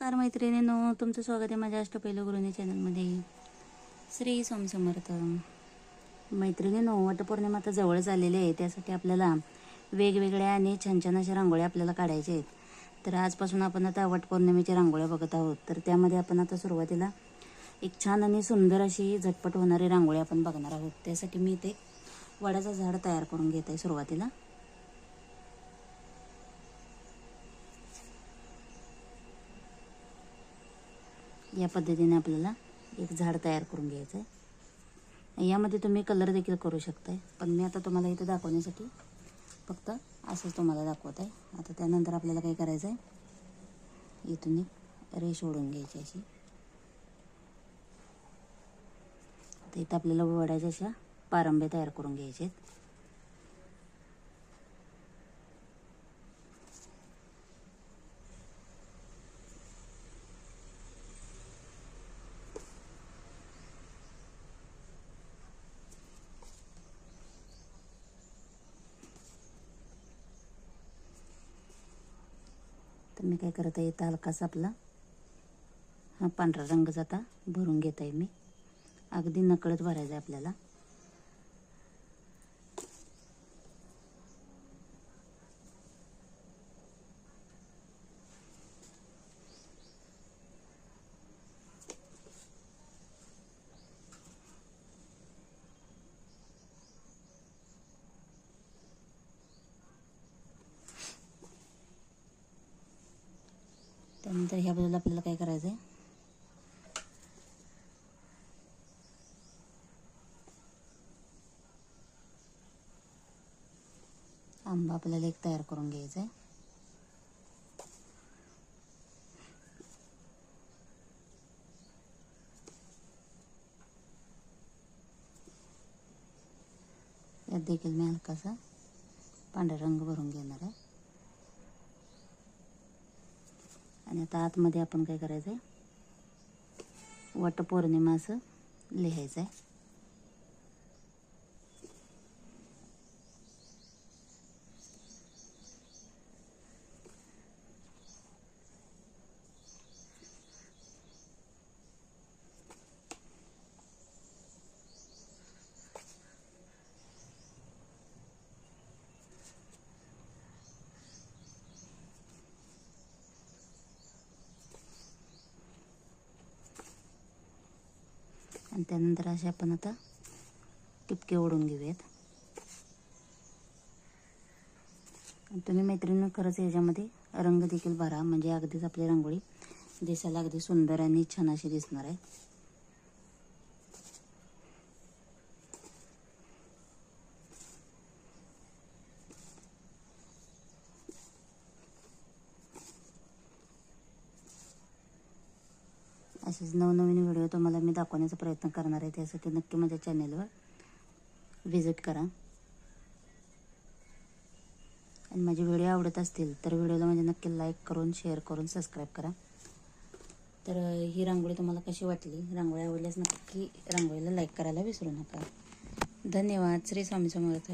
नमस्कार मैत्रिणींनो, तुमचं स्वागत आहे माझ्या अष्टपैलू गृहिणी चॅनलमध्ये. श्री स्वामी समर्थ. मैत्रिणींनो, वटपौर्णिमा आता जवळच आलेली आहे. त्यासाठी आपल्याला वेगवेगळ्या आणि छान छान अशा रांगोळ्या आपल्याला काढायच्या आहेत. तर आजपासून आपण आता वटपौर्णिमेच्या रांगोळ्या बघत आहोत. तर त्यामध्ये आपण आता सुरुवातीला एक छान आणि सुंदर अशी झटपट होणारी रांगोळी आपण बघणार आहोत. त्यासाठी मी इथे वडाचं झाड तयार करून घेत आहे. सुरुवातीला या पद्धतीने आपल्याला एक झाड तयार करून घ्यायचं आहे. यामध्ये तुम्ही कलर देखील करू शकताय, पण मी आता तुम्हाला इथे दाखवण्यासाठी फक्त असंच तुम्हाला दाखवत आहे. आता त्यानंतर आपल्याला काय करायचं आहे, इथून एक रेष ओढून घ्यायची अशी. आता इथं आपल्याला वडाच्या अशा पारंब्या तयार करून घ्यायचे आहेत. तर मी काय करत आहे, इथं हलकासा आपला हा पांढरा रंग आता भरून घेत आहे. मी अगदी नकळत भरायचं आहे आपल्याला. त्यानंतर ह्या बाजूला आपल्याला काय करायचं आहे, आंबा आपल्याला एक तयार करून घ्यायचा आहे. यात देखील मी हलकासा पांढरा रंग भरून घेणार आहे. आणि आता आतमध्ये आपण काय करायचं आहे, वटपौर्णिमा असं लिहायचं आहे. आणि त्यानंतर असे आपण आता टिपके ओढून घेऊयात. आणि तुम्ही मैत्रिणी खरंच याच्यामध्ये रंग देखील भरा, म्हणजे अगदीच आपली रांगोळी दिसायला अगदी सुंदर आणि छान अशी दिसणार आहे. असेच नवनवीन व्हिडिओ तुम्हाला मी दाखवण्याचा प्रयत्न करणार आहे. त्यासाठी नक्की माझ्या चॅनलवर व्हिजिट करा. आणि माझे व्हिडिओ आवडत असतील तर व्हिडिओला म्हणजे नक्की लाईक करून, शेअर करून, सबस्क्राईब करा. तर ही रांगोळी तुम्हाला कशी वाटली, रांगोळी आवडल्यास नक्की रांगोळीला लाईक करायला विसरू नका. धन्यवाद. श्री स्वामी समर्थ.